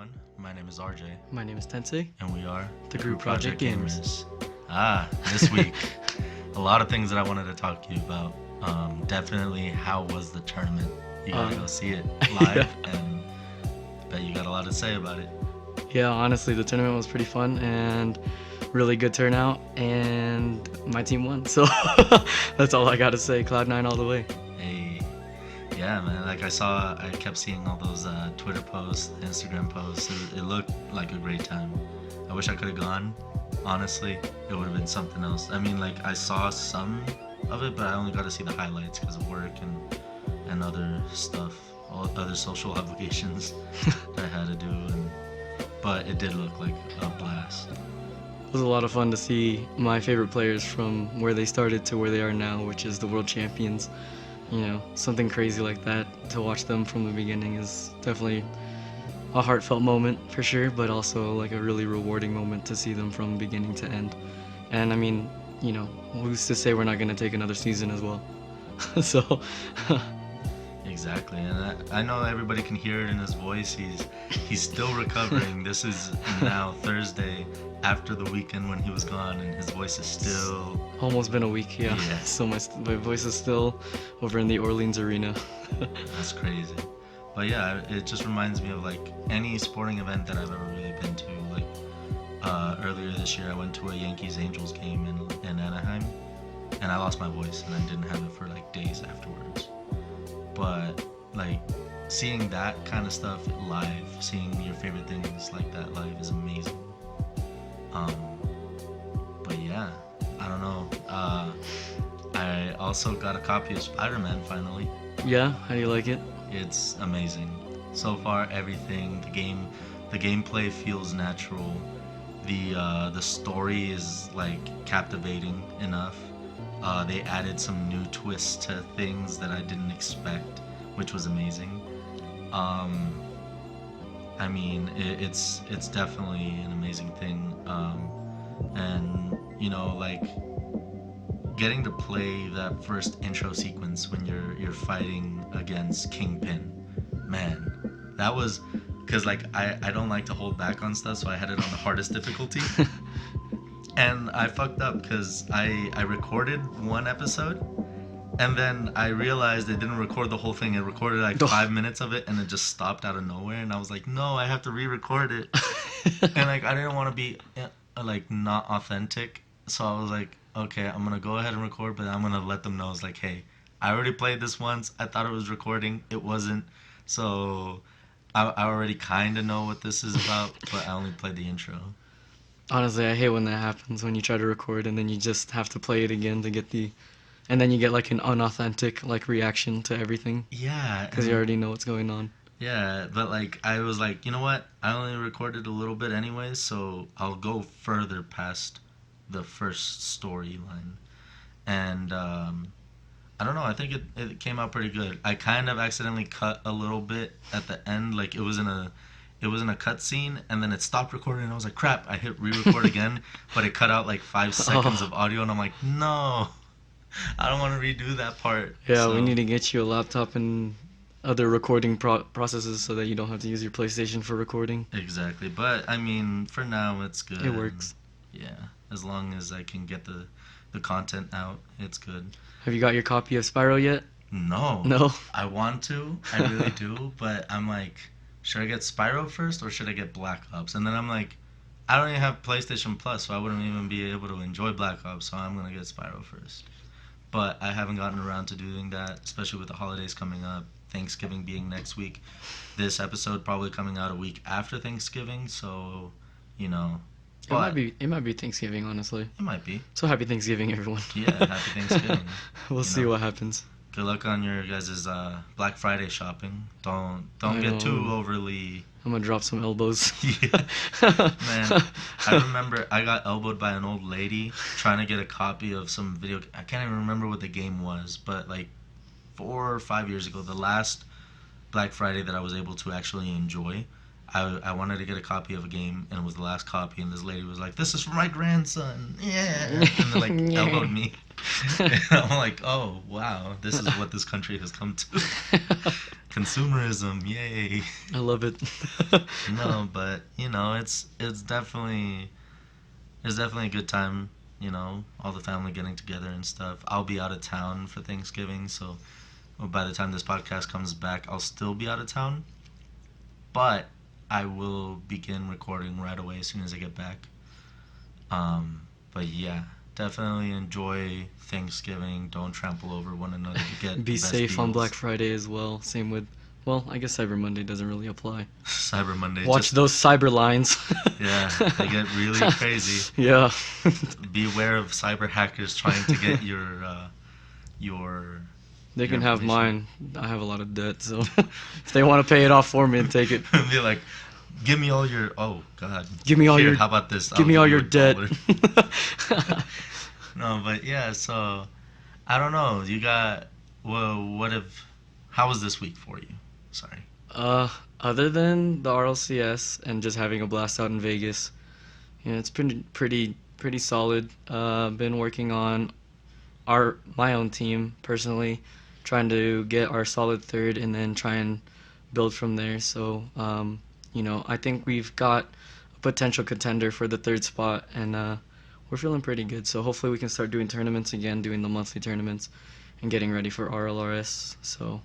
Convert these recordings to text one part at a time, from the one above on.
everyone. My name is RJ, My name is Tensaye. and we are The Group Project Gamers. This week, a lot of things that I wanted to talk to you about. Definitely, how was the tournament? You gotta go see it live, and I bet you got a lot to say about it. Yeah, honestly, the tournament was pretty fun and really good turnout, and my team won. So that's all I got to say. Cloud9 all the way. Hey, yeah, man. Like I kept seeing all those Twitter posts, Instagram posts. It looked like a great time. I wish I could have gone. Honestly, it would have been something else. I mean, like I saw some of it, but I only got to see the highlights because of work and other stuff, all other social obligations that I had to do. But it did look like a blast. It was a lot of fun to see my favorite players from where they started to where they are now, which is the world champions. You know, something crazy like that, to watch them from the beginning is definitely a heartfelt moment for sure, but also like a really rewarding moment to see them from beginning to end. And I mean, you know, who's to say we're not going to take another season as well? So, Exactly, and I know everybody can hear it in his voice. He's still recovering. This is now Thursday after the weekend when he was gone, and his voice is still. almost been a week, yeah. Yeah. So my voice is still over in the Orleans arena. That's crazy. But yeah, it just reminds me of like any sporting event that I've ever really been to. Like earlier this year, I went to a Yankees-Angels game in Anaheim, and I lost my voice, and I didn't have it for like days afterwards. But like seeing that kind of stuff live, seeing your favorite things like that live is amazing. But yeah, I don't know. I also got a copy of Spider-Man finally. Yeah, how do you like it? It's amazing. So far, everything, the gameplay feels natural. The story is like captivating enough. They added some new twists to things that I didn't expect, which was amazing. I mean, it's definitely an amazing thing. And you know, like getting to play that first intro sequence when you're fighting against Kingpin, man, that was because like I don't like to hold back on stuff, so I had it on the hardest difficulty. And I fucked up because I recorded one episode, and then I realized it didn't record the whole thing. It recorded like 5 minutes of it, and it just stopped out of nowhere. And I was like, no, I have to re-record it. And like I didn't want to be like not authentic, so I was like, okay, I'm gonna go ahead and record, but I'm gonna let them know. It's like, hey, I already played this once. I thought it was recording. It wasn't. So I already kind of know what this is about, but I only played the intro. Honestly, I hate when that happens, when you try to record and then you just have to play it again to get and then you get like an unauthentic like reaction to everything Yeah, because you already know what's going on. yeah, but like I was like, you know what? I only recorded a little bit anyways, so I'll go further past the first storyline. And I don't know. I think it came out pretty good. I kind of accidentally cut a little bit at the end, like it was in a cut scene, and then it stopped recording, and I was like, crap, I hit re-record again, but it cut out like 5 seconds of audio, and I'm like, no, I don't want to redo that part. Yeah, So, we need to get you a laptop and other recording processes so that you don't have to use your PlayStation for recording. exactly, but I mean, for now, it's good. It works. Yeah, as long as I can get the content out, it's good. Have you got your copy of Spyro yet? No. No? I want to, I really do, but I'm like, should I get Spyro first or should I get Black Ops? And then I'm like, I don't even have PlayStation Plus, so I wouldn't even be able to enjoy Black Ops, so I'm gonna get Spyro first. But I haven't gotten around to doing that, especially with the holidays coming up, Thanksgiving being next week. This episode probably coming out a week after Thanksgiving, so you know. It might be Thanksgiving, honestly. It might be. So happy Thanksgiving, everyone. Yeah, happy Thanksgiving. We'll see what happens. Good luck on your guys' Black Friday shopping. Don't I get know. too overly. I'm gonna drop some elbows. Yeah. Man, I remember I got elbowed by an old lady trying to get a copy of some video. I can't even remember what the game was, but like 4 or 5 years ago, the last Black Friday that I was able to actually enjoy, I wanted to get a copy of a game, and it was the last copy, and this lady was like, this is for my grandson, yeah, and then like Yeah. elbowed me. And I'm like, oh wow, this is what this country has come to. Consumerism, yay. I love it. No, but it's definitely a good time. All the family getting together and stuff. I'll be out of town for Thanksgiving, so by the time this podcast comes back, I'll still be out of town. But I will begin recording right away as soon as I get back. But yeah, definitely enjoy Thanksgiving. Don't trample over one another to get the Be best safe on Black deals. Friday as well. Same with, well, I guess Cyber Monday doesn't really apply. Cyber Monday, Watch just those cyber lines. yeah, they get really crazy. Yeah. Beware of cyber hackers trying to get your They your can have information. mine. I have a lot of debt, so if they want to pay it off for me and take it, Be like, give me all your. Oh God. give me all Here, your, how about this? give I'll me give all you your a debt. dollar. No, but yeah. So I don't know. You got. Well, what if? How was this week for you? Sorry. uh, Other than the RLCS and just having a blast out in Vegas, it's pretty solid. Been working on my own team personally, trying to get our solid third and then try and build from there. So, I think we've got a potential contender for the third spot, and we're feeling pretty good. So hopefully we can start doing tournaments again, doing the monthly tournaments, and getting ready for RLRS. So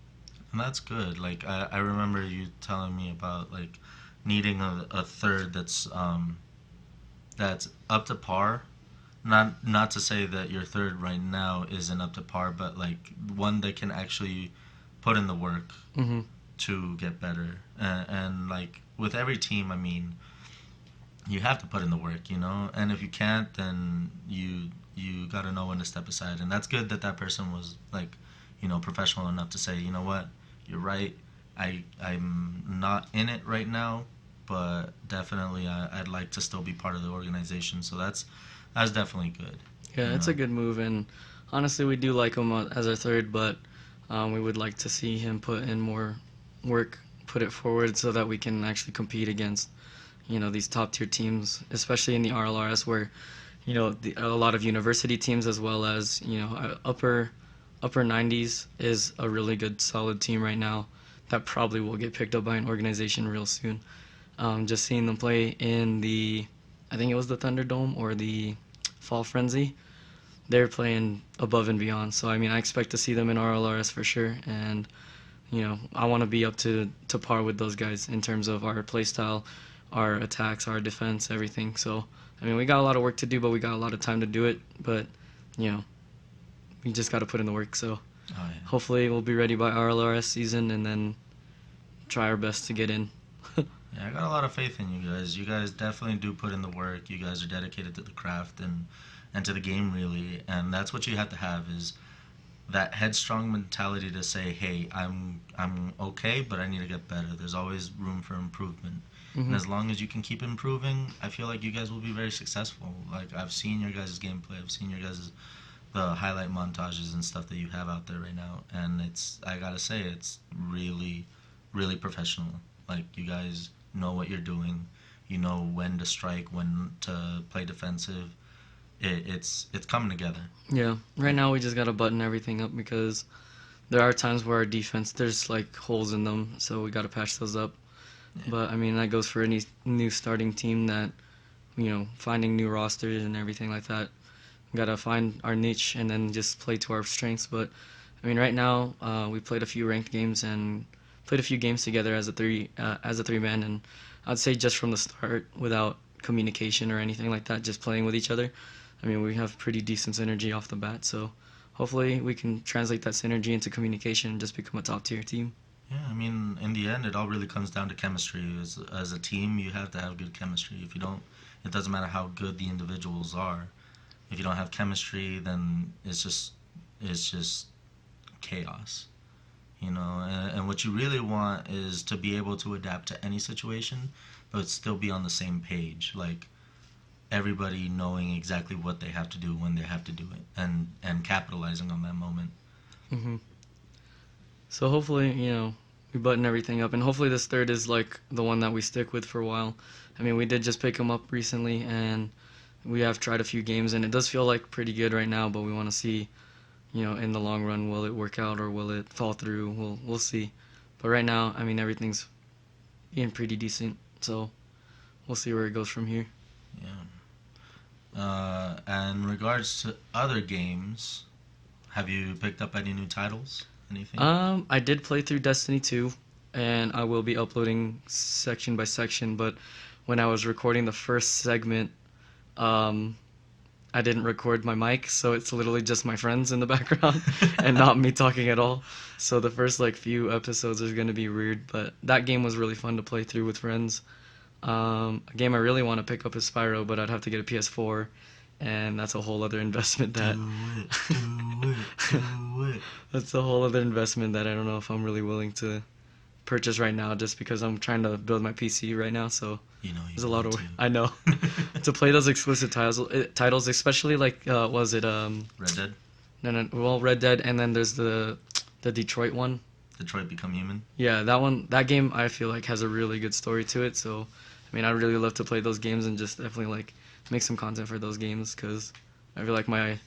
And that's good. Like I remember you telling me about like needing a third that's up to par. Not to say that your third right now isn't up to par, but like one that can actually put in the work hmm to get better. And like with every team, I mean, you have to put in the work, And if you can't, then you got to know when to step aside. And that's good that that person was like, professional enough to say, you know what, you're right. I'm not in it right now, but definitely I'd like to still be part of the organization. So that's definitely good, yeah, you it's a know. good move, and honestly, we do like him as our third, but we would like to see him put in more work, put it forward so that we can actually compete against these top tier teams, especially in the RLRS where a lot of university teams as well as upper 90s is a really good solid team right now that probably will get picked up by an organization real soon. Just seeing them play in I think it was the Thunderdome or the Fall Frenzy, they're playing above and beyond. So I mean, I expect to see them in RLRS for sure, and I want to be up to par with those guys in terms of our play style, our attacks, our defense, everything. So I mean, we got a lot of work to do, but we got a lot of time to do it. But you know, we just got to put in the work. So Oh yeah. hopefully, we'll be ready by RLRS season, and then try our best to get in. Yeah, I got a lot of faith in you guys. You guys definitely do put in the work. You guys are dedicated to the craft and to the game really, and that's what you have to have is that headstrong mentality to say, "Hey, I'm okay, but I need to get better." There's always room for improvement. And hmm as long as you can keep improving, I feel like you guys will be very successful. Like I've seen your guys' gameplay, I've seen your guys' the highlight montages and stuff that you have out there right now, and I gotta say it's really, really professional. Like you guys know what you're doing, you know when to strike, when to play defensive. It's coming together. Yeah, right now we just gotta button everything up because there are times where our defense there's like holes in them, so we gotta patch those up. Yeah. But I mean that goes for any new starting team that finding new rosters and everything like that. We gotta find our niche and then just play to our strengths. But I mean right now we played a few ranked games and played a few games together as a three man, and I'd say just from the start without communication or anything like that, just playing with each other. I mean, we have pretty decent synergy off the bat, so hopefully we can translate that synergy into communication and just become a top tier team. Yeah, I mean, in the end, it all really comes down to chemistry. As a team, you have to have good chemistry. If you don't, it doesn't matter how good the individuals are. If you don't have chemistry, then it's just chaos, And what you really want is to be able to adapt to any situation, but still be on the same page. Like everybody knowing exactly what they have to do when they have to do it, and capitalizing on that moment. hmm So hopefully, we button everything up, and hopefully this third is like the one that we stick with for a while. I mean, we did just pick him up recently, and we have tried a few games, and it does feel like pretty good right now. But we want to see, in the long run, will it work out or will it fall through? We'll see. But right now, I mean, everything's being pretty decent. So we'll see where it goes from here. Yeah. And in regards to other games, have you picked up any new titles? Anything? I did play through Destiny 2, and I will be uploading section by section. But when I was recording the first segment, um, I didn't record my mic, so it's literally just my friends in the background and not me talking at all. So the first like few episodes are gonna be weird, but that game was really fun to play through with friends. A game I really want to pick up is Spyro, but I'd have to get a PS4, and that's a whole other investment Do that it, do it, do it. that's a whole other investment that I don't know if I'm really willing to purchase right now, just because I'm trying to build my PC right now. So You know there's you a lot need of to. I know to play those exclusive titles, especially like was it Red Dead, no no well Red Dead, and then there's the Detroit one. Detroit Become Human. Yeah, that game I feel like has a really good story to it. So I mean, I'd really love to play those games and just definitely like make some content for those games, because I feel like my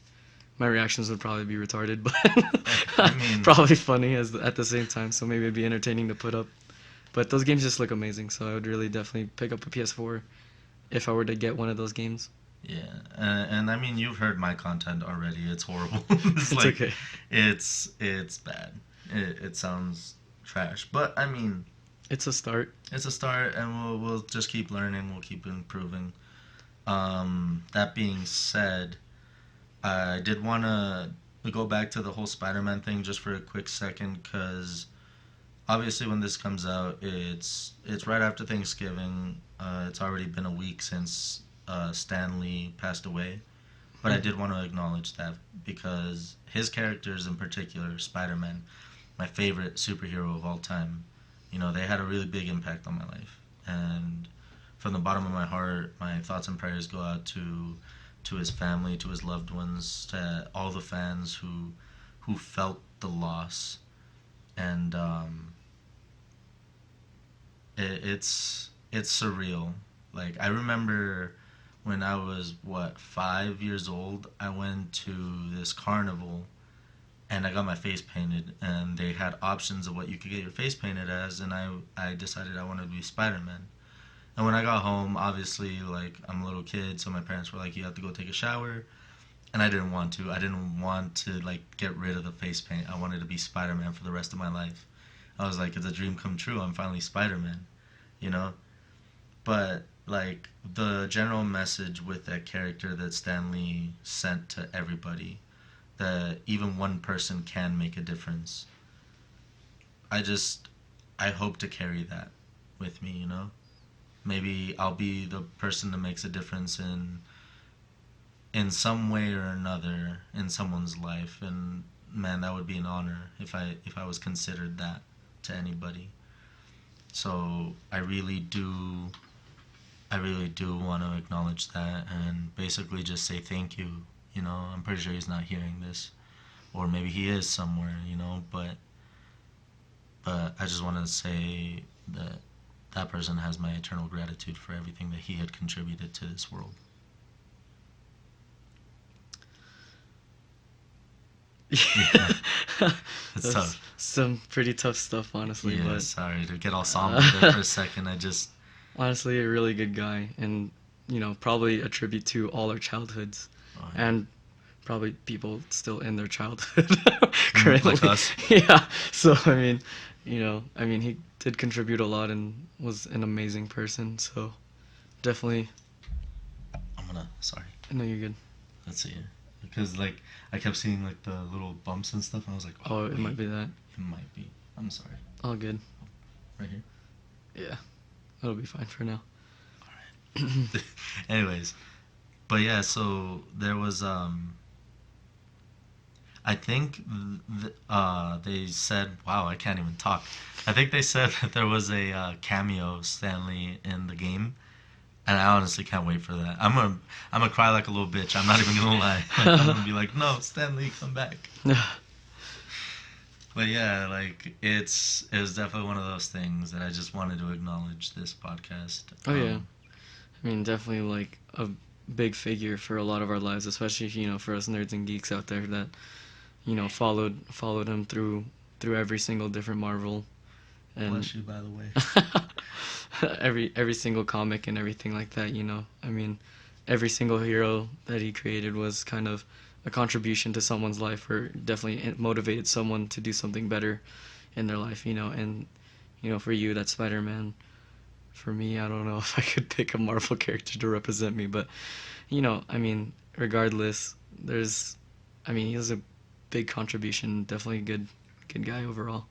reactions would probably be retarded, I but mean, probably funny as at the same time. So maybe it'd be entertaining to put up. But those games just look amazing, so I would really definitely pick up a PS4 if I were to get one of those games. yeah, and I mean, you've heard my content already. It's horrible. It's It's like, okay. it's bad. It sounds trash, but I mean, It's a start. it's a start, and we'll just keep learning. We'll keep improving. That being said, I did want to go back to the whole Spider-Man thing just for a quick second, because obviously when this comes out, it's right after Thanksgiving. It's already been a week since Stan Lee passed away, but I did want to acknowledge that, because his characters in particular, Spider-Man, my favorite superhero of all time, you know, they had a really big impact on my life. And from the bottom of my heart, my thoughts and prayers go out to his family, to his loved ones, to all the fans who felt the loss. And it's surreal. Like, I remember when I was, what, 5 years old, I went to this carnival and I got my face painted, and they had options of what you could get your face painted as, and I decided I wanted to be Spider-Man. And when I got home, obviously, like, I'm a little kid, so my parents were like, you have to go take a shower. And I didn't want to. I didn't want to, like, get rid of the face paint. I wanted to be Spider-Man for the rest of my life. I was like, it's a dream come true. I'm finally Spider-Man, you know? But, like, the general message with that character that Stan Lee sent to everybody, that even one person can make a difference. I just, I hope to carry that with me, you know? Maybe I'll be the person that makes a difference in some way or another in someone's life, and man, that would be an honor if I was considered that to anybody. So I really do want to acknowledge that and basically just say thank you. You know, I'm pretty sure he's not hearing this, or maybe he is somewhere. You know, but I just want to say that that person has my eternal gratitude for everything that he had contributed to this world. Yeah, it's That's tough. some pretty tough stuff, honestly. Yeah, But sorry to get all somber there for a second. I just, honestly, a really good guy, and probably a tribute to all our childhoods, oh, and probably people still in their childhood like currently. us. Yeah. So I mean, he did contribute a lot and was an amazing person. So definitely, Sorry. I know you're good. Let's see. Because, like, I kept seeing, like, the little bumps and stuff, and I was like, Oh, oh, it wait, might be that. it might be. I'm sorry. All good. Right here? Yeah, that'll be fine for now. Alright. Anyways. But, yeah, so there was, I think they said, wow, I can't even talk. I think they said that there was a cameo of Stanley in the game, and I honestly can't wait for that. I'm gonna cry like a little bitch. I'm not even gonna lie. Like, I'm gonna be like, no, Stanley, come back. But yeah, like it's definitely one of those things that I just wanted to acknowledge this podcast. Oh yeah, I mean definitely like a big figure for a lot of our lives, especially for us nerds and geeks out there that followed him through every single different Marvel and Bless you, by the way. every single comic and everything like that, you know. I mean, every single hero that he created was kind of a contribution to someone's life, or definitely it motivated someone to do something better in their life, you know. And you know, for you, that's Spider-Man. For me, I don't know if I could pick a Marvel character to represent me, but you know, I mean, regardless, I mean, he has a big contribution. Definitely a good guy overall.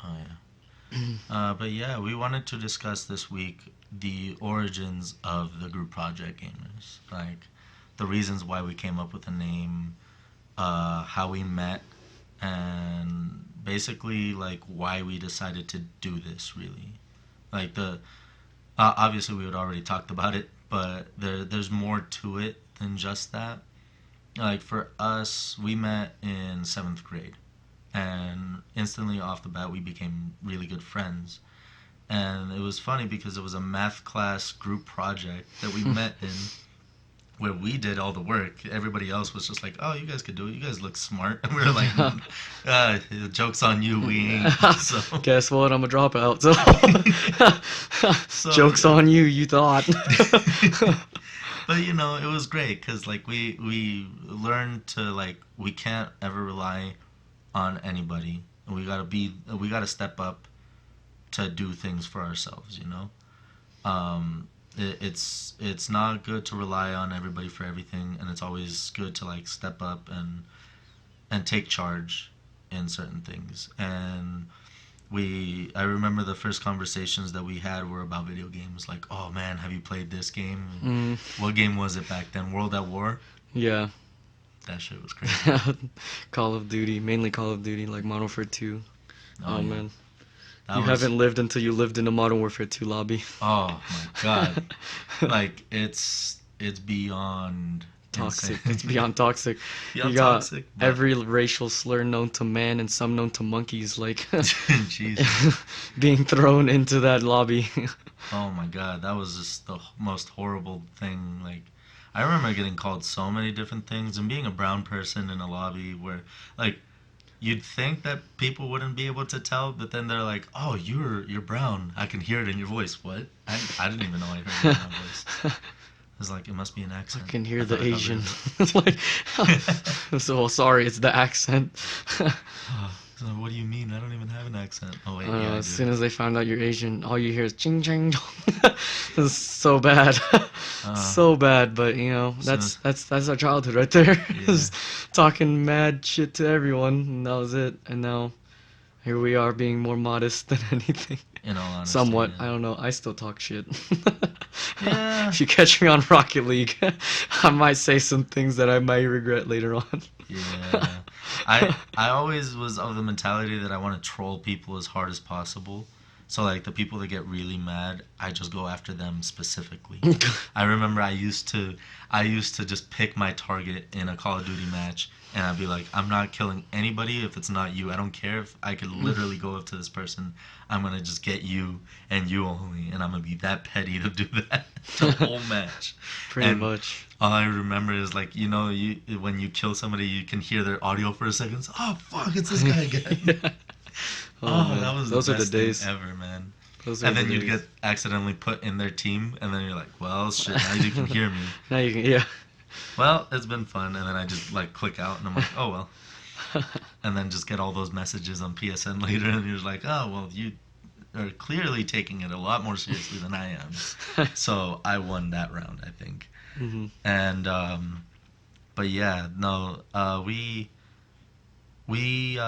Oh yeah. But yeah, we wanted to discuss this week the origins of the group Project Gamers, like the reasons why we came up with the name, how we met, and basically like why we decided to do this. Really, like the obviously we had already talked about it, but there's more to it than just that. Like for us, we met in seventh grade, and instantly off the bat we became really good friends. And it was funny because it was a math class group project that we met in, where we did all the work. Everybody else was just like, "Oh, you guys could do it. You guys look smart." And we were like, "The joke's on you. We ain't." So, Guess what? I'm a dropout. So, so joke's yeah. on you. You thought. But you know, it was great because like we learned to like we can't ever rely on anybody. We gotta step up to do things for ourselves. You know. It's not good to rely on everybody for everything, and it's always good to like step up and take charge in certain things. And I remember the first conversations that we had were about video games. Like, oh man, have you played this game? Mm, What game was it back then? World at War. yeah. That shit was crazy. Call of Duty, mainly Call of Duty, like Modern Warfare 2. Oh Oh yeah, man, that you was. haven't lived until you lived in a Modern Warfare 2 lobby. Oh my god, like it's beyond Toxic. insane. It's beyond toxic. You Beyond got toxic, but every racial slur known to man and some known to monkeys, like Jesus. being thrown into that lobby. Oh my god, that was just the most horrible thing. Like, I remember getting called so many different things, and being a brown person in a lobby where, like, you'd think that people wouldn't be able to tell, but then they're like, "Oh, you're brown. I can hear it in your voice." What? I didn't even know I heard it in my voice. I was like, it must be an I accent. can hear I the thought I got rid Asian. of Like, it. so sorry, it's the accent. Oh, so what do you mean? I don't even have an accent. Oh wait, yeah, I As do. soon as they find out you're Asian, all you hear is ching ching chong. It's so bad, Uh, so bad. But you know, so that's our childhood right there. yeah, Just talking mad shit to everyone, and that was it. And now here we are, being more modest than anything. in all honesty, Somewhat. yeah. I don't know. I still talk shit. Yeah, If you catch me on Rocket League, I might say some things that I might regret later on. yeah. I always was of the mentality that I want to troll people as hard as possible. So like the people that get really mad, I just go after them specifically. I remember I used to just pick my target in a Call of Duty match, and I'd be like, I'm not killing anybody if it's not you. I don't care if I could literally go up to this person. I'm gonna just get you and you only, and I'm gonna be that petty to do that the whole match. Pretty And much. all I remember is like, you know, you when you kill somebody, you can hear their audio for a second. It's, oh fuck, it's this guy again. Yeah. Oh Oh, man, that was the those are the best thing days. ever, man. Those are And the then you'd days. get accidentally put in their team, and then you're like, well, shit, now you can hear me. Now you can, yeah. Well, it's been fun, and then I just like click out, and I'm like, oh well, and then just get all those messages on PSN later, and you're like, oh well, you are clearly taking it a lot more seriously than I am. So I won that round, I think. Hmm. And but yeah, no, we we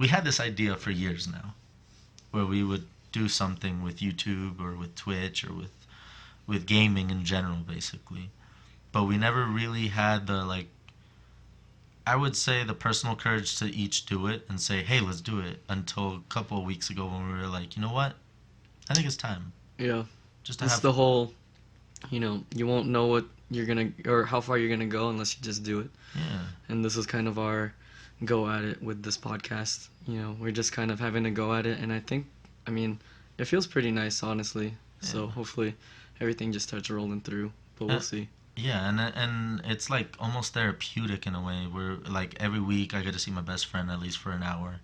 had this idea for years now, where we would do something with YouTube or with Twitch or with gaming in general, basically. But we never really had the like. I would say the personal courage to each do it and say, "Hey, let's do it." Until a couple of weeks ago, when we were like, you know what? I think it's time Yeah. just to It's have the fun. whole, you know, you won't know what you're gonna, or how far you're gonna go unless you just do it. Yeah, And this is kind of our go at it with this podcast. You know, we're just kind of having a go at it. And I think, I mean, it feels pretty nice, honestly. So yeah. hopefully everything just starts rolling through. But we'll Uh, see. yeah, and it's like almost therapeutic in a way. Where like every week I get to see my best friend at least for an hour,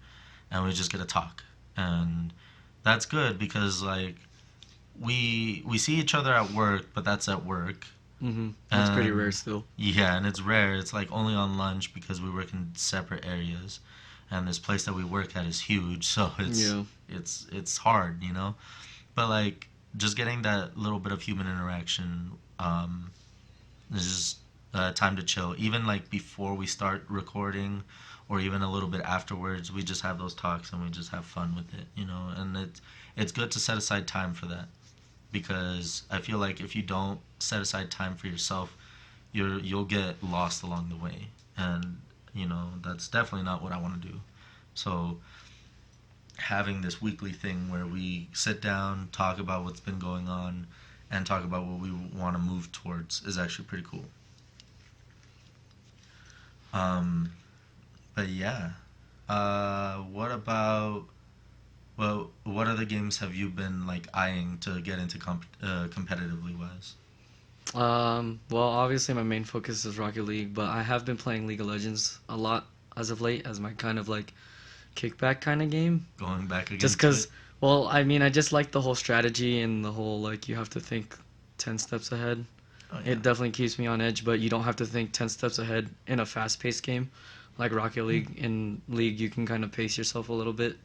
and we just get to talk. and that's good because like we see each other at work, but that's at work. That's pretty rare And still. yeah, and it's rare. It's like only on lunch because we work in separate areas, and this place that we work at is huge, so Yeah. it's hard, you know. But like just getting that little bit of human interaction, is just time to chill. Even like before we start recording, or even a little bit afterwards, we just have those talks and we just have fun with it, you know. And it's good to set aside time for that because I feel like if you don't set aside time for yourself, you'll get lost along the way, and you know that's definitely not what I want to do. So having this weekly thing where we sit down, talk about what's been going on, and talk about what we want to move towards is actually pretty cool. Um, but yeah, what about what other games have you been like eyeing to get into competitively wise? Well, obviously my main focus is Rocket League, but I have been playing League of Legends a lot as of late as my kind of like kickback kind of game. Going back Just again to it? 'cause, well, I mean, I just like the whole strategy and the whole like you have to think 10 steps ahead. Oh yeah. It definitely keeps me on edge, but you don't have to think 10 steps ahead in a fast-paced game like Rocket Hmm. League. In League, you can kind of pace yourself a little bit,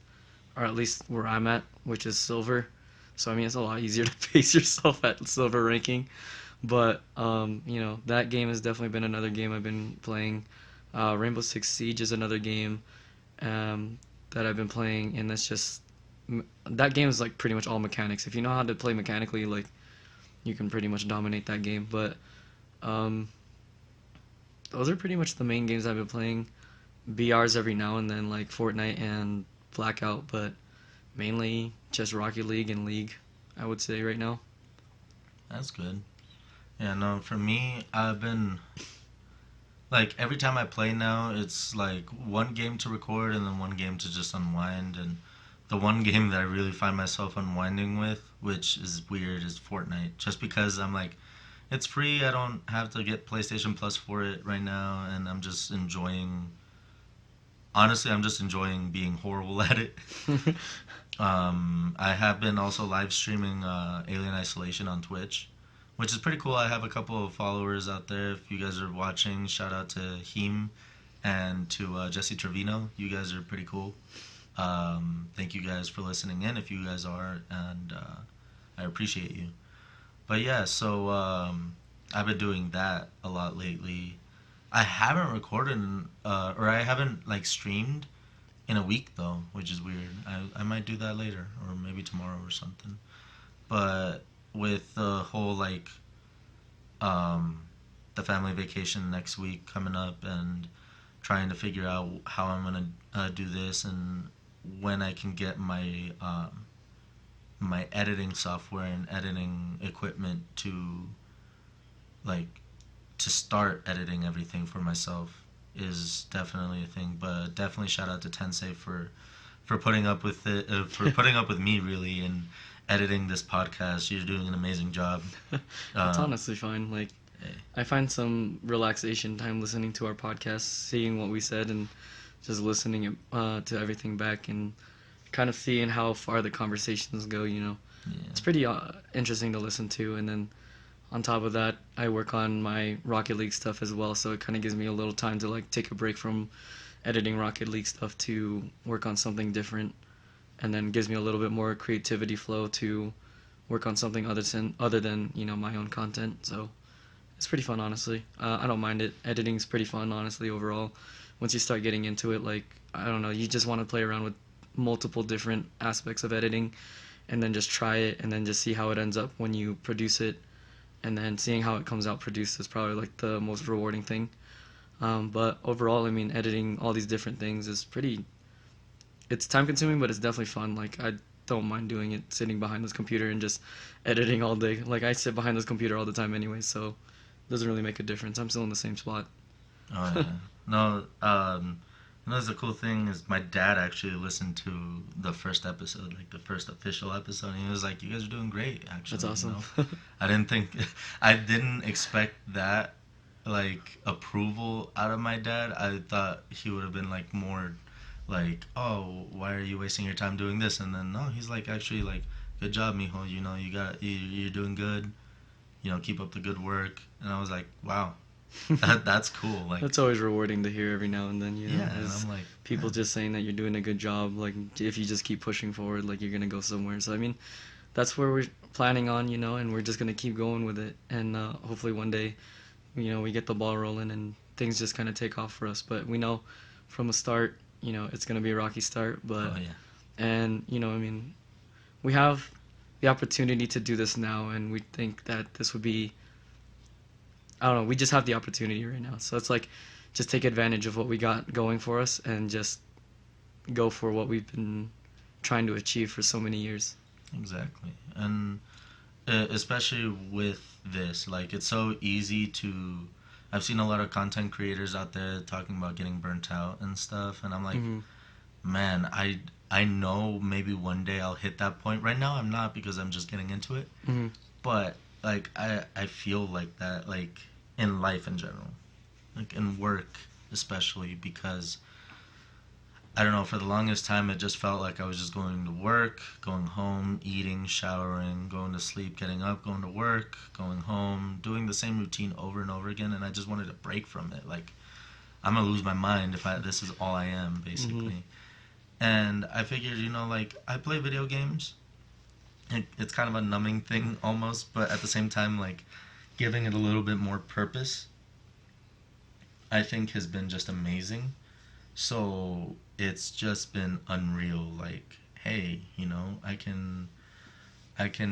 or at least where I'm at, which is silver. So I mean, it's a lot easier to pace yourself at silver ranking. But that game has definitely been another game I've been playing. Rainbow Six Siege is another game that I've been playing, and that's just that game is like pretty much all mechanics. If you know how to play mechanically, like you can pretty much dominate that game. But um, those are pretty much the main games I've been playing. BRs every now and then, like Fortnite and Blackout, but mainly just Rocket League and League, I would say right now. That's good. Yeah, no, for me, I've been like every time I play now, it's like one game to record and then one game to just unwind. And the one game that I really find myself unwinding with, which is weird, is Fortnite. Just because I'm like, it's free. I don't have to get PlayStation Plus for it right now, and I'm just enjoying. Honestly, I'm just enjoying being horrible at it. I have been also live streaming Alien Isolation on Twitch, which is pretty cool. I have a couple of followers out there. If you guys are watching, shout out to Heem and to Jesse Trevino. You guys are pretty cool. Thank you guys for listening in if you guys are, and I appreciate you. But yeah, so I've been doing that a lot lately. I haven't recorded or I haven't like streamed in a week though, which is weird. I might do that later or maybe tomorrow or something. But with the whole like um, the family vacation next week coming up and trying to figure out how I'm gonna do this and when I can get my editing software and editing equipment to like to start editing everything for myself is definitely a thing. But definitely shout out to Tensaye for putting up with it, for putting up with me really and editing this podcast. You're doing an amazing job. That's Um, honestly fine. Like hey, I find some relaxation time listening to our podcast, seeing what we said, and just listening to everything back, and kind of seeing how far the conversations go. yeah, It's pretty interesting to listen to. And then on top of that, I work on my Rocket League stuff as well, so it kind of gives me a little time to like take a break from editing Rocket League stuff to work on something different, and then gives me a little bit more creativity flow to work on something other than my own content. So it's pretty fun, honestly. I don't mind it. Editing's pretty fun, honestly, overall. Once you start getting into it, like, I don't know, you just want to play around with multiple different aspects of editing and then just try it and then just see how it ends up when you produce it. And then seeing how it comes out produced is probably like the most rewarding thing. But overall, I mean, editing all these different things is pretty. It's time consuming, but it's definitely fun. Like, I don't mind doing it sitting behind this computer and just editing all day. Like, I sit behind this computer all the time anyway, so it doesn't really make a difference. I'm still in the same spot. oh yeah. No, you know, the cool thing is my dad actually listened to the first episode, like the first official episode, and he was like, "You guys are doing great, That's actually." You awesome. know, I didn't think, I didn't expect that like approval out of my dad. I thought he would have been like more like, oh, why are you wasting your time doing this? And then no, he's like, actually, like, good job, mijo. You know, you're doing good. You know, keep up the good work. And I was like, wow, that's cool. Like, That's always rewarding to hear every now and then, you know, yeah. And is I'm like, people yeah, just saying that you're doing a good job. Like, if you just keep pushing forward, like, you're gonna go somewhere. So, I mean, that's where we're planning on, you know, and we're just gonna keep going with it. And hopefully one day, you know, we get the ball rolling and things just kind of take off for us. But we know from a start, you know, it's gonna be a rocky start. But oh yeah, and you know, I mean, we have the opportunity to do this now, and we think that this would be, I don't know, we just have the opportunity right now. So it's like, just take advantage of what we got going for us and just go for what we've been trying to achieve for so many years. exactly. And especially with this, like, it's so easy to. I've seen a lot of content creators out there talking about getting burnt out and stuff, and I'm like, Mm-hmm. man, I know maybe one day I'll hit that point. Right now I'm not because I'm just getting into it. Mm-hmm. But like I feel like that, like, in life in general, like in work especially, because I don't know, for the longest time it just felt like I was just going to work, going home, eating, showering, going to sleep, getting up, going to work, going home, doing the same routine over and over again, and I just wanted a break from it. Like, I'm gonna lose my mind if I this is all I am, Mm-hmm. basically. And I figured, you know, like, I play video games. It's kind of a numbing thing almost, but at the same time, like, giving it a little bit more purpose, I think has been just amazing. So it's just been unreal. Like, hey, you know, I can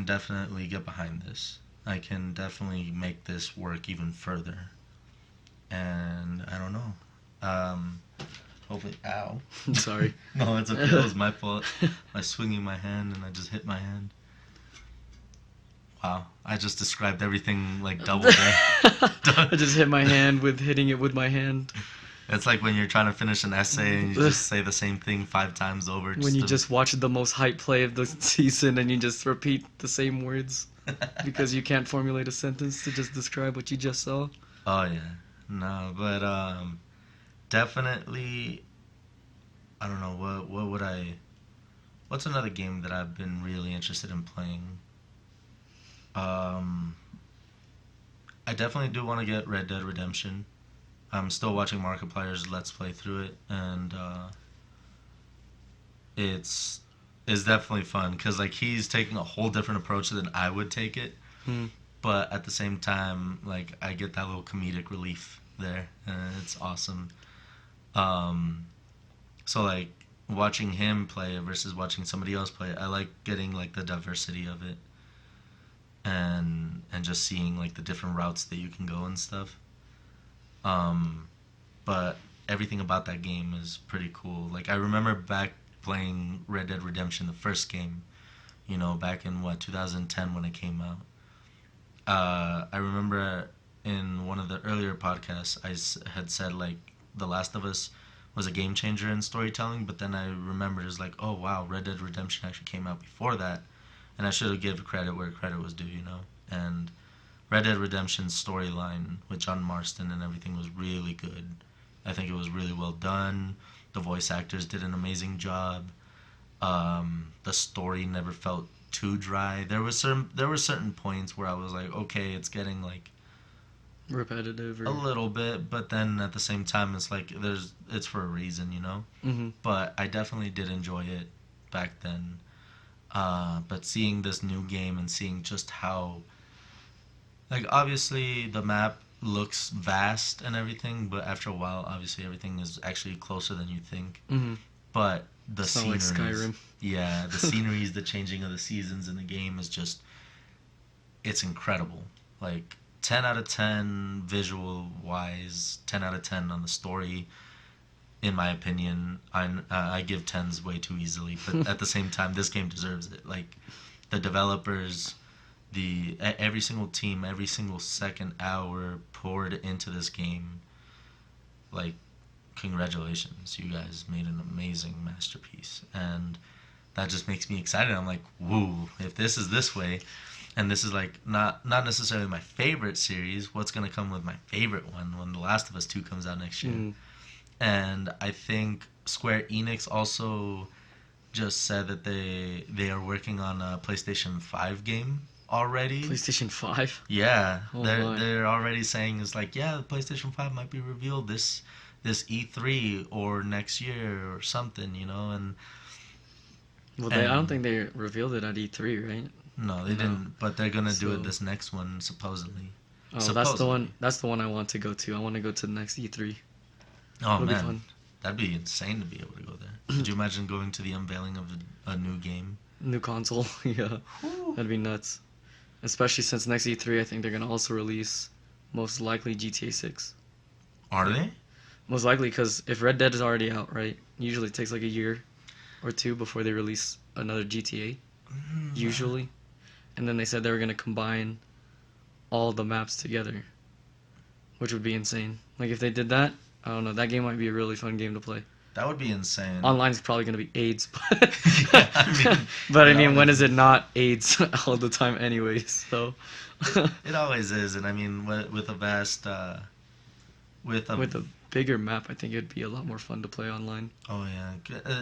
definitely get behind this. I can definitely make this work even further. And I don't know. Um, hopefully, ow. Sorry. No, it's okay. That was my fault. By swinging my hand and I just hit my hand. Wow, I just described everything like double there. I just hit my hand with hitting it with my hand. It's like when you're trying to finish an essay and you just say the same thing 5 times over. When Just you to... just watch the most hype play of the season and you just repeat the same words because you can't formulate a sentence to just describe what you just saw. Oh yeah, no, but definitely. I don't know what would I. What's another game that I've been really interested in playing? Um, I definitely do want to get Red Dead Redemption. I'm still watching Markiplier's Let's Play through it, and it's it's definitely fun because, like, he's taking a whole different approach than I would take it. Hmm. But at the same time, like, I get that little comedic relief there, and it's awesome. Um, so, like, watching him play it versus watching somebody else play it, I like getting, like, the diversity of it, and just seeing, like, the different routes that you can go and stuff. Um, but everything about that game is pretty cool. Like, I remember back playing Red Dead Redemption, the first game, you know, back in what, 2010 when it came out. I remember in one of the earlier podcasts had said, like, The Last of Us was a game changer in storytelling, but then I remembered, it's like, oh wow, Red Dead Redemption actually came out before that, and I should have given credit where credit was due, you know. And Red Dead Redemption's storyline with John Marston and everything was really good. I think it was really well done. The voice actors did an amazing job. The story never felt too dry. There were certain points where I was like, okay, it's getting, like, Repetitive a or. little bit, but then at the same time, it's like it's for a reason, you know. Hmm. But I definitely did enjoy it back then. But seeing this new game and seeing just how, like, obviously the map looks vast and everything, but after a while, obviously everything is actually closer than you think. Hmm. But the It's not like sceneries, Skyrim. yeah, the sceneries, the changing of the seasons in the game is just, it's incredible. Like, 10 out of 10 visual wise, 10 out of 10 on the story. In my opinion, I give tens way too easily, but at the same time, this game deserves it. Like, the developers, every single team, every single second hour poured into this game. Like, congratulations, you guys made an amazing masterpiece, and that just makes me excited. I'm like, woo, if this is this way, and this is, like, not necessarily my favorite series, what's gonna come with my favorite one when The Last of Us 2 comes out next year? Mm. and I think Square Enix also just said that they are working on a PlayStation 5 game already. PlayStation 5? Yeah, Oh my. they're already saying it's like, yeah, the PlayStation 5 might be revealed this E3 or next year or something, and Well, I don't and think they revealed it at E3, right? no, they No. didn't, but they're gonna do it So, this next one supposedly. oh, that's the one. Supposedly. That's the one I want to go to. I want to go to the next E3. Oh It'll be man, fun. that'd be insane to be able to go there. Could you imagine going to the unveiling of a new game? New console. Yeah, Whew. that'd be nuts. Especially since next E3, I think they're gonna also release most likely GTA 6. Are they? Most likely, because if Red Dead is already out, right? Usually it takes like a year or two before they release another GTA. Usually, and then they said they were gonna combine all the maps together, which would be insane. Like if they did that, I don't know. That game might be a really fun game to play. That would be insane. Online is probably gonna be AIDS, Yeah, I mean, but I it mean, when is always it is. not AIDS all the time, anyways? So, It always is, and I mean, with a vast, with a with a bigger map, I think it'd be a lot more fun to play online. oh yeah,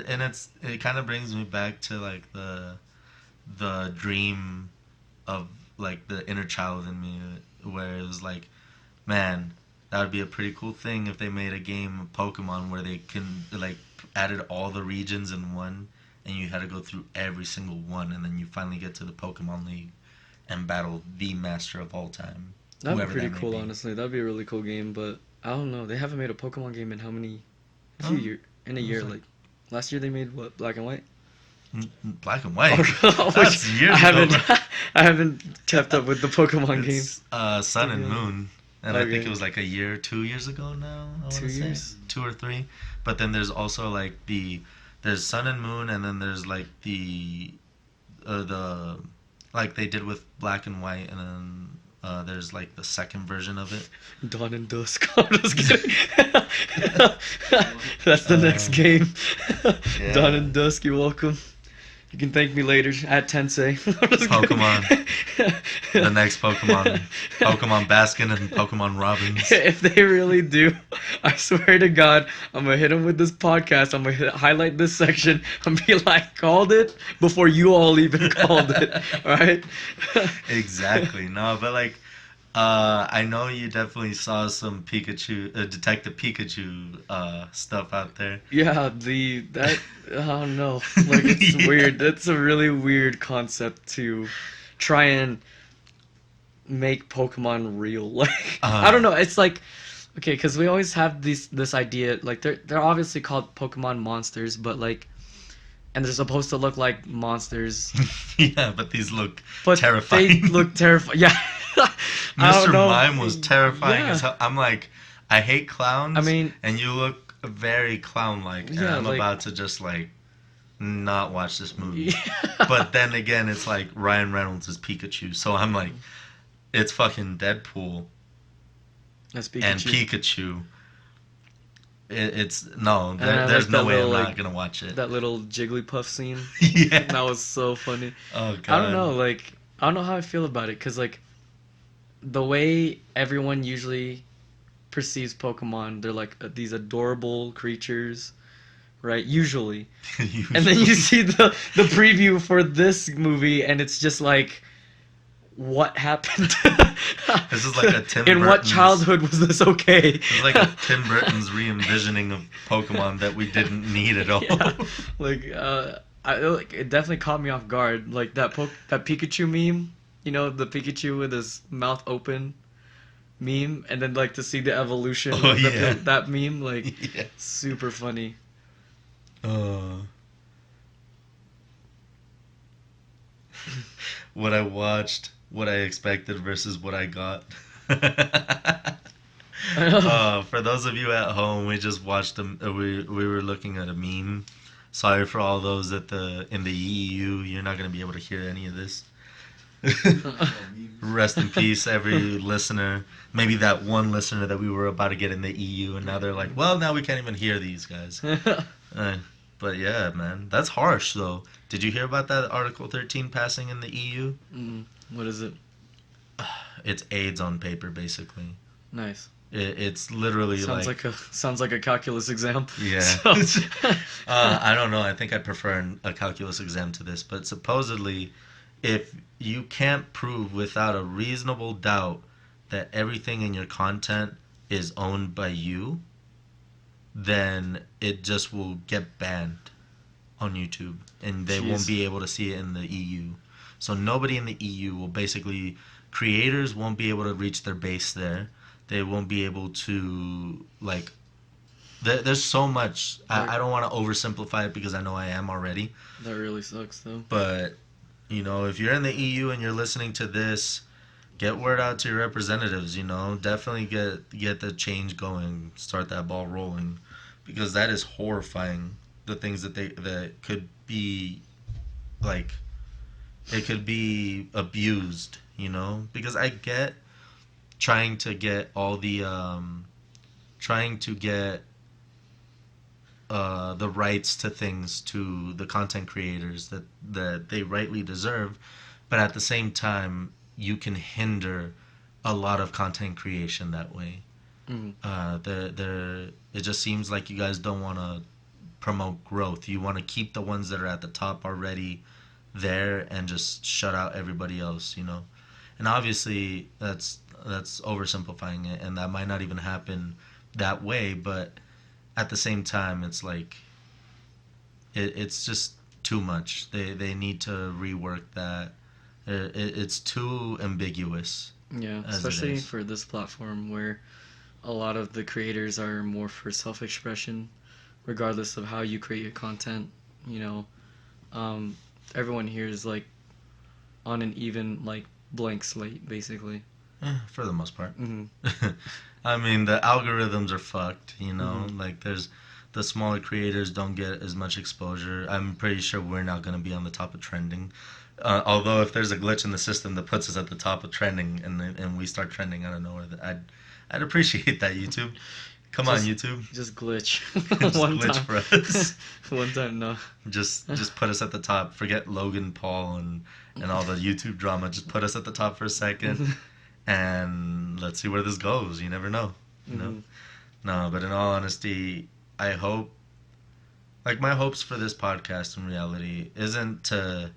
and it kind of brings me back to like the dream of like the inner child in me, where it was like, man, that would be a pretty cool thing if they made a game of Pokemon where they can like added all the regions in one, and you had to go through every single one, and then you finally get to the Pokemon League and battle the master of all time, That'd be whoever pretty that may cool, be. honestly. That'd be a really cool game, but I don't know. They haven't made a Pokemon game in how many? A few Oh, years. In a it was year, like like last year they made what? Black and White. black and white. Which That's years I ago, haven't, bro. I haven't kept up with the Pokemon It's games. Sun To be and honest. Moon, and I think it Okay, was like a year, 2 years ago now. I want to two say years. 2 or 3. But then there's also like there's Sun and Moon, and then there's like the like they did with Black and White, and then there's like the second version of it. Dawn and Dusk. I'm just kidding. That's the next Uh, game. Dawn yeah, and Dusk. You're welcome. You can thank me later at Tensei. I'm just Pokemon, the kidding. next Pokemon Baskin and Pokemon Robbins. If they really do, I swear to God, I'm gonna hit them with this podcast. I'm gonna highlight this section and be like, called it before you all even called it. All right? Exactly. No, but like, I know you definitely saw some Pikachu, Detective Pikachu, stuff out there. Yeah, that I don't know. Like it's Yeah. weird. That's a really weird concept to try and make Pokemon real. Like I Uh, don't know. It's like okay, because we always have this idea. Like they're obviously called Pokemon monsters, but like and they're supposed to look like monsters, yeah, but these look but they terrifying. look terrifying. Yeah, I don't Mr. know. Mime was terrifying Yeah, as hell. I'm like, I hate I clowns, mean, and you look very clown-like, and yeah, I'm like about to just like not watch this movie. yeah. But then again, it's like Ryan Reynolds is Pikachu, so I'm like, it's fucking Deadpool That's and Pikachu. Pikachu. It's no, And I there's like no that way little I'm not like gonna watch it. that little Jigglypuff scene. Yeah. That was so funny. Oh I don't god. know, like I don't know how I feel about it because like the way everyone usually perceives Pokemon, they're like these adorable creatures, right? Usually, and then you Usually. see the preview for this movie, and it's just like, what happened? This is like a Tim In what Burton's. childhood was this okay? It's like a Tim Burton's re-envisioning of Pokemon that we didn't need at all. Yeah, like like it definitely caught me off guard. Like that Pikachu meme, you know, the Pikachu with his mouth open meme, and then like to see the evolution Oh of yeah. that meme, like Yeah. super funny. Uh, what I watched, what I expected versus what I got. I know. For those of you at home, we just watched them. We were looking at a meme. Sorry for all those at the in the EU. You're not gonna be able to hear any of this. Rest in peace, every listener. Maybe that one listener that we were about to get in the EU, and now they're like, well, now we can't even hear these guys. Uh, but yeah, man, that's harsh though. Did you hear about that Article 13 passing in the EU? What is it? It's AIDS on paper, basically. Nice. It's literally like, Sounds like a calculus exam. yeah. So, I don't know. I think I prefer a calculus exam to this, but supposedly, if you can't prove without a reasonable doubt that everything in your content is owned by you, then it just will get banned on YouTube, and they won't jeez. be able to see it in the EU. So nobody in the EU will basically, creators won't be able to reach their base there. They won't be able to like. There's so much. I don't want to oversimplify it because I know I am already. That really sucks, though. But if you're in the EU and you're listening to this, get word out to your representatives. Definitely get the change going. Start that ball rolling, because that is horrifying. The things that could be like, it could be abused. Because I get trying to get all the trying to get the rights to things to the content creators that they rightly deserve, but at the same time, you can hinder a lot of content creation that way. Mm. It just seems like you guys don't want to promote growth. You want to keep the ones that are at the top already there and just shut out everybody else. And obviously, that's oversimplifying it, and that might not even happen that way, but at the same time, it's like it's just too much. They need to rework that. It's too ambiguous. Yeah, As it especially is. for this platform where a lot of the creators are more for self-expression, regardless of how you create your content. You know, um, everyone here is like on an even like blank slate, basically. For the most part. Hmm. I mean, the algorithms are fucked. Hmm. Like, the smaller creators don't get as much exposure. I'm pretty sure we're not going to be on the top of trending. Although, if there's a glitch in the system that puts us at the top of trending, and we start trending out of nowhere, I'd appreciate that, YouTube. Come on, Just YouTube. just glitch Just one glitch time. for us. One time, no. Just put us at the top. Forget Logan Paul and all the YouTube drama. Just put us at the top for a second, and let's see where this goes. You never know. You know. Hmm. No, but in all honesty, I hope, like, my hopes for this podcast in reality isn't to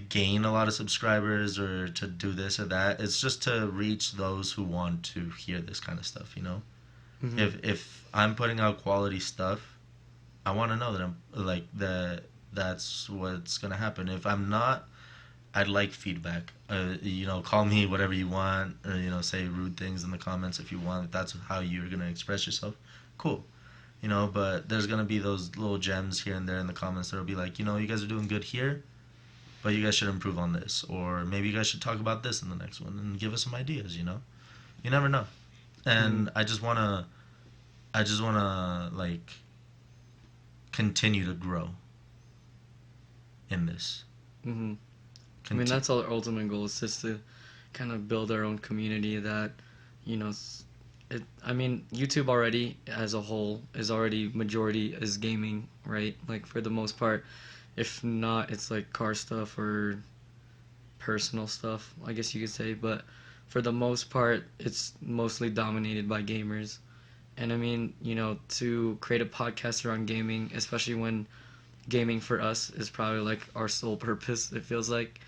gain a lot of subscribers or to do this or that. It's just to reach those who want to hear this kind of stuff. Hmm. If I'm putting out quality stuff, I want to know that I'm like that's what's going to happen. If I'm not, I'd like feedback. Call me whatever you want, or say rude things in the comments if you want. If that's how you're gonna express yourself, cool. But there's gonna be those little gems here and there in the comments that'll be like, you guys are doing good here, but you guys should improve on this, or maybe you guys should talk about this in the next one and give us some ideas. You never know. Hmm. And I just wanna like continue to grow in this. Hmm. I mean, that's our ultimate goal is just to kind of build our own community that, you know, I mean, YouTube already as a whole is already majority is gaming, right? Like for the most part, if not, it's like car stuff or personal stuff, I guess you could say. But for the most part, it's mostly dominated by gamers. And I mean, to create a podcast around gaming, especially when gaming for us is probably like our sole purpose, it feels like.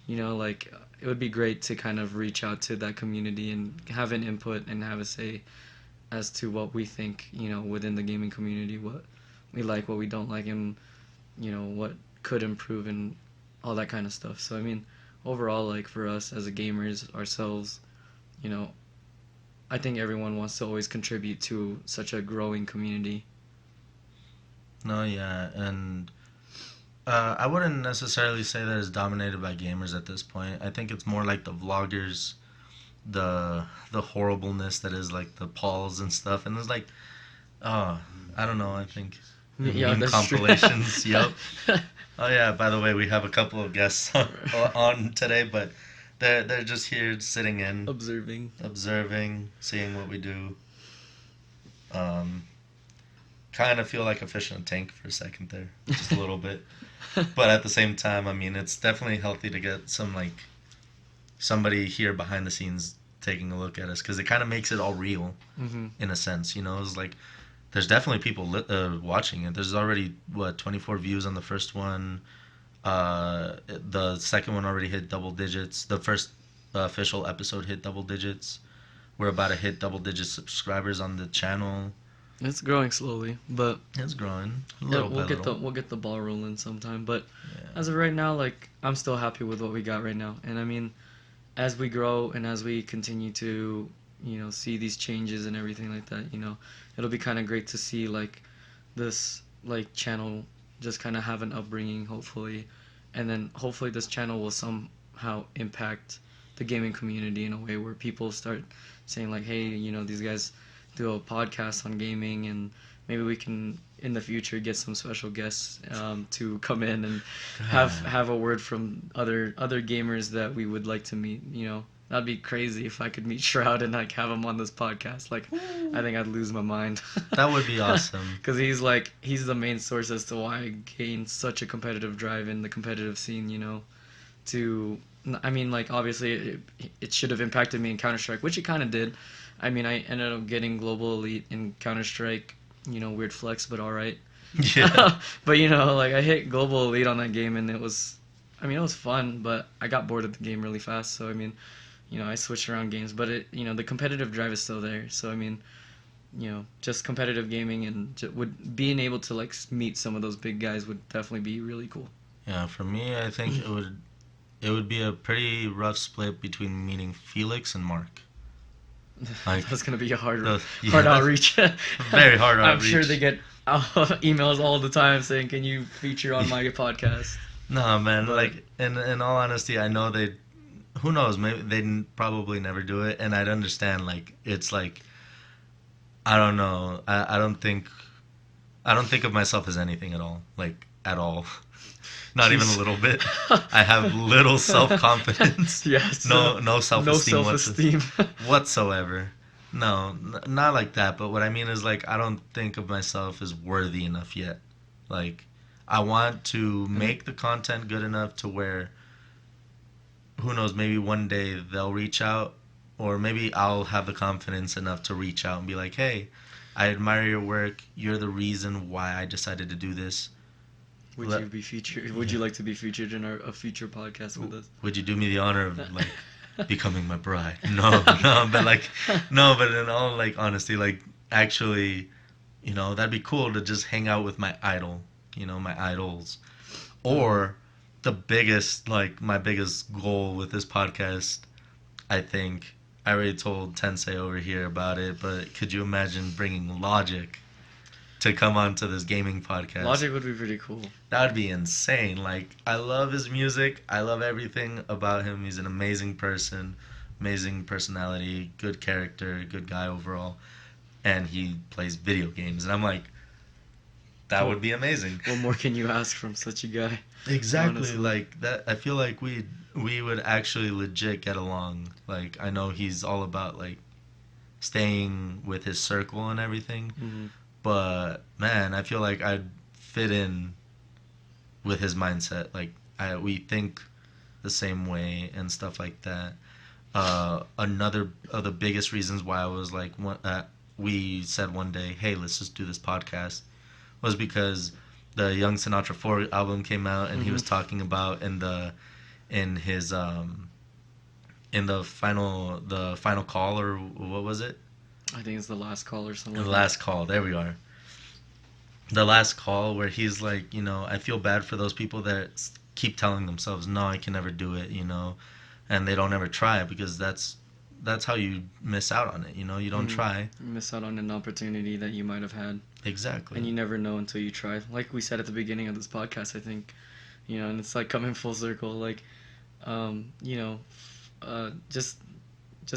Like it would be great to kind of reach out to that community and have an input and have a say as to what we think, within the gaming community, what we like, what we don't like, and, what could improve and all that kind of stuff. So, I mean, overall, like for us as a gamers ourselves, you know, I think everyone wants to always contribute to such a growing community. No, yeah, and I wouldn't necessarily say that it's dominated by gamers at this point. I think it's more like the vloggers, the horribleness that is like the Pauls and stuff, and it's like, oh, I don't know. I think the Yeah, meme that's true. compilations. Yep. Oh yeah. By the way, we have a couple of guests on today, but they're just here sitting in, Observing. observing, seeing what we do. Um, Kind of feel like a fish in a tank for a second there, just a little bit. But at the same time, I mean, it's definitely healthy to get some like somebody here behind the scenes taking a look at us because it kind of makes it all real Mm-hmm. in a sense. You know, it's like there's definitely people watching it. There's already what 24 views on the first one. The second one already hit double digits. The first official episode hit double digits. We're about to hit double digit subscribers on the channel. It's growing slowly, but It's growing little by little. we'll get the ball rolling sometime. But Yeah. as of right now, like I'm still happy with what we got right now. And I mean, as we grow and as we continue to, see these changes and everything like that, it'll be kind of great to see like this like channel just kind of have an upbringing, hopefully, and then hopefully this channel will somehow impact the gaming community in a way where people start saying like, hey, these guys do a podcast on gaming, and maybe we can in the future get some special guests to come in and have a word from other gamers that we would like to meet. That'd be crazy if I could meet Shroud and like have him on this podcast. Like, I think I'd lose my mind. That would be awesome. Because he's the main source as to why I gained such a competitive drive in the competitive scene. To I mean, like obviously it should have impacted me in Counter Strike, which it kind of did. I mean, I ended up getting global elite in Counter Strike. Weird flex, but all right. Yeah. But like I hit global elite on that game, and it was fun, but I got bored of the game really fast. So I mean, I switched around games, but the competitive drive is still there. So I mean, just competitive gaming and being able to like meet some of those big guys would definitely be really cool. Yeah, for me, I think it would be a pretty rough split between meeting Felix and Mark. Like That's gonna be a hard yeah, hard outreach. very hard I'm sure outreach. they get emails all the time saying, "Can you feature on my podcast?" No, man. But Like in all honesty, I know they. Who knows? Maybe they probably never do it, and I'd understand. Like it's like I don't know. I don't think of myself as anything at all. Like at all. Not even a Jeez. little bit. I have little self confidence. Yes. No self No esteem self-esteem. whatsoever. No, not like that. But what I mean is like I don't think of myself as worthy enough yet. Like I want to make the content good enough to where who knows, maybe one day they'll reach out or maybe I'll have the confidence enough to reach out and be like, "Hey, I admire your work. You're the reason why I decided to do this. Would Let, you be featured? Would yeah. you like to be featured in a future podcast with us? Would you do me the honor of like becoming my bride?" No, no, but like no, but in all like honesty, like actually, that'd be cool to just hang out with my idol, my idols. Or the biggest like my biggest goal with this podcast, I think I already told Tensei over here about it, but could you imagine bringing Logic to come onto this gaming podcast? Logic would be pretty cool. That would be insane. Like, I love his music. I love everything about him. He's an amazing person, amazing personality, good character, good guy overall. And he plays video games. And I'm like, that would be amazing. What more can you ask from such a guy? Exactly. Honestly. Like that. I feel like we would actually legit get along. Like, I know he's all about like staying with his circle and everything. Hmm. But man, I feel like I'd fit in with his mindset. Like we think the same way and stuff like that. Another of the biggest reasons why I was like, we said one day, hey, let's just do this podcast, was because the Young Sinatra 4 album came out and he was talking about in his in the final call, or what was it? I think it's the last call or something. The Like last call. There we are. The last call where he's like, I feel bad for those people that keep telling themselves, no, I can never do it, and they don't ever try it, because that's how you miss out on it, you don't try. You miss out on an opportunity that you might have had, Exactly. and you never know until you try. Like we said at the beginning of this podcast, I think, and it's like coming full circle. Like, um, you know, just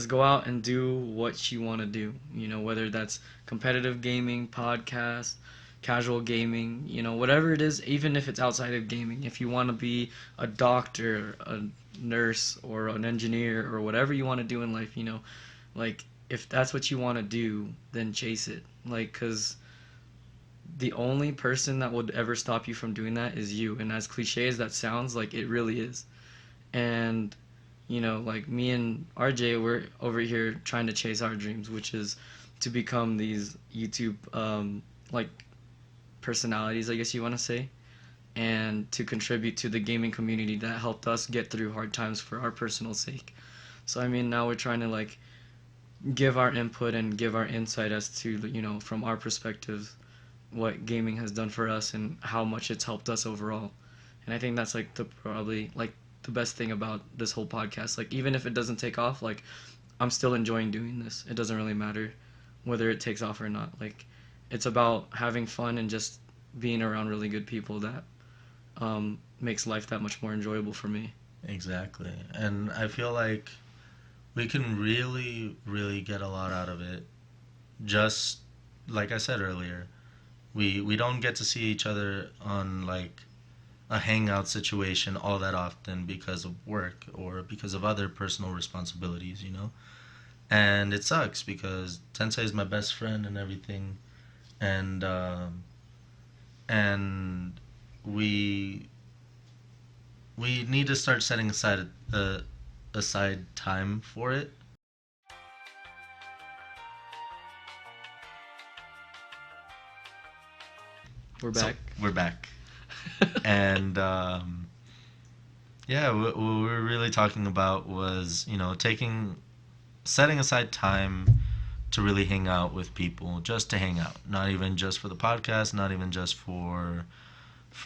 go out and do what you want to do. Whether that's competitive gaming, podcast, casual gaming, whatever it is, even if it's outside of gaming. If you want to be a doctor, a nurse, or an engineer, or whatever you want to do in life, like if that's what you want to do, then chase it. Like, cause the only person that would ever stop you from doing that is you. And as cliche as that sounds, like it really is. And like me and RJ, we're over here trying to chase our dreams, which is to become these YouTube like personalities, I guess you want to say, and to contribute to the gaming community that helped us get through hard times for our personal sake. So I mean, now we're trying to like give our input and give our insight as to from our perspectives what gaming has done for us and how much it's helped us overall. And I think that's like the probably like the best thing about this whole podcast. Like even if it doesn't take off, like I'm still enjoying doing this. It doesn't really matter whether it takes off or not. Like it's about having fun and just being around really good people that makes life that much more enjoyable for me. Exactly. And I feel like we can really, really get a lot out of it. Just like I said earlier, we don't get to see each other on like a hangout situation all that often because of work or because of other personal responsibilities, you know? And it sucks because Tensei is my best friend and everything. And, and we, we need to start setting aside time for it. We're So back. we're back. And, yeah, what we were really talking about was, setting aside time to really hang out with people, just to hang out, not even just for the podcast, not even just for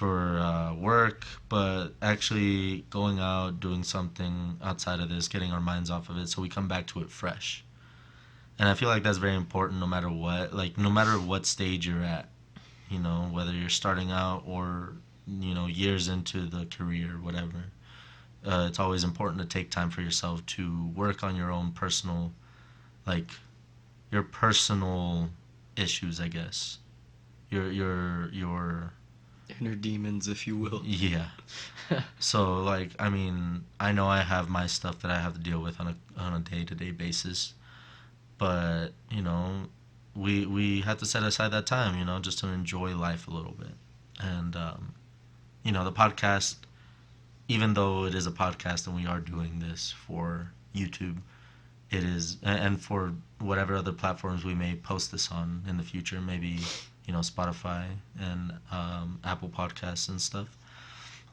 work, but actually going out, doing something outside of this, getting our minds off of it, so we come back to it fresh. And I feel like that's very important, no matter what, like no matter what stage you're at, whether you're starting out or years into the career, whatever. It's always important to take time for yourself to work on your own personal, like your personal issues, I guess. Your Inner demons, if you will. yeah. So like, I mean, I know I have my stuff that I have to deal with on a day-to-day basis, but we have to set aside that time, just to enjoy life a little bit. And the podcast, even though it is a podcast and we are doing this for YouTube, it is, and for whatever other platforms we may post this on in the future, maybe Spotify and Apple Podcasts and stuff,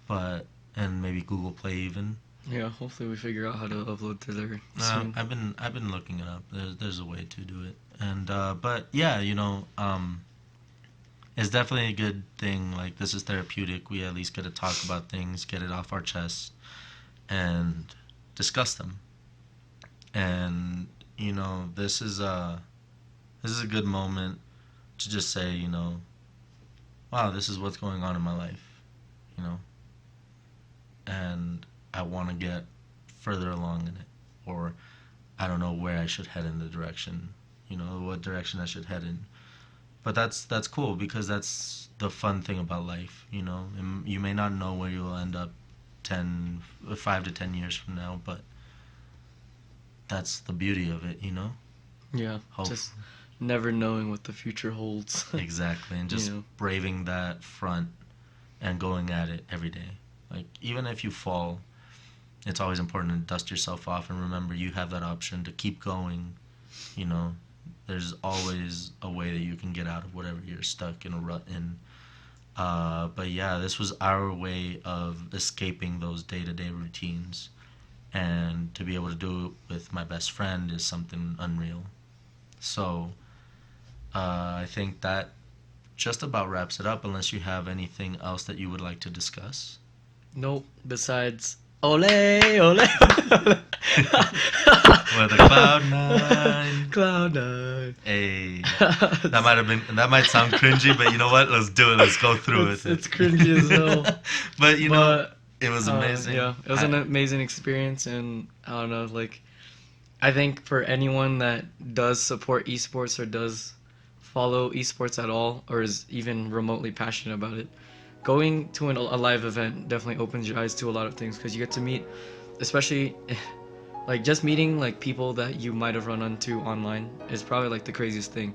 but and maybe Google Play even. Yeah, hopefully we figure out how to upload to there soon. I've been looking it up. There's a way to do it, and but yeah, it's definitely a good thing. Like this is therapeutic. We at least get to talk about things, get it off our chest, and discuss them. And this is a good moment to just say, wow, this is what's going on in my life, you know, and I want to get further along in it, or I don't know where I should head in the direction, what direction I should head in. But that's cool because that's the fun thing about life, And you may not know where you'll end up 5 to 10 years from now, but that's the beauty of it. Yeah, Hope. just never knowing what the future holds. Exactly, and just braving that front and going at it every day. Like even if you fall, it's always important to dust yourself off and remember you have that option to keep going. You know, there's always a way that you can get out of whatever you're stuck in a rut in. But yeah, this was our way of escaping those day-to-day routines, and to be able to do it with my best friend is something unreal. So I think that just about wraps it up, unless you have anything else that you would like to discuss. Nope. Besides, ole, ole, ole. With a Cloud9. Cloud9. Hey, that might sound cringy, but you know what? Let's do it. Let's go through with it. It's cringy as hell. But it was amazing. Yeah, it was an amazing experience, and I don't know, like, I think for anyone that does support esports or does follow esports at all, or is even remotely passionate about it, going to a live event definitely opens your eyes to a lot of things, because you get to meet, especially like just meeting like people that you might have run into online is probably like the craziest thing.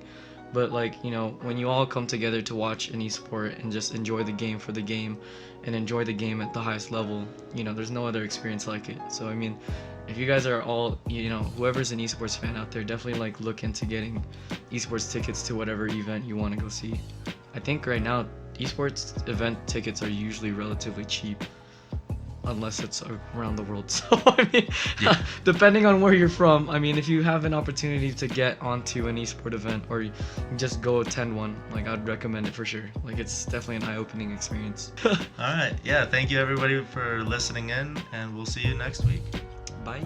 But like, when you all come together to watch an esport and just enjoy the game for the game and enjoy the game at the highest level, there's no other experience like it. So I mean, if you guys are all, whoever's an esports fan out there, definitely like look into getting esports tickets to whatever event you want to go see. I think right now esports event tickets are usually relatively cheap, unless it's around the world. So I mean, Yeah. depending on where you're from, I mean, if you have an opportunity to get onto an esport event or you just go attend one, like I'd recommend it for sure. Like it's definitely an eye-opening experience. All right. Yeah. Thank you everybody for listening in, and we'll see you next week. Bye.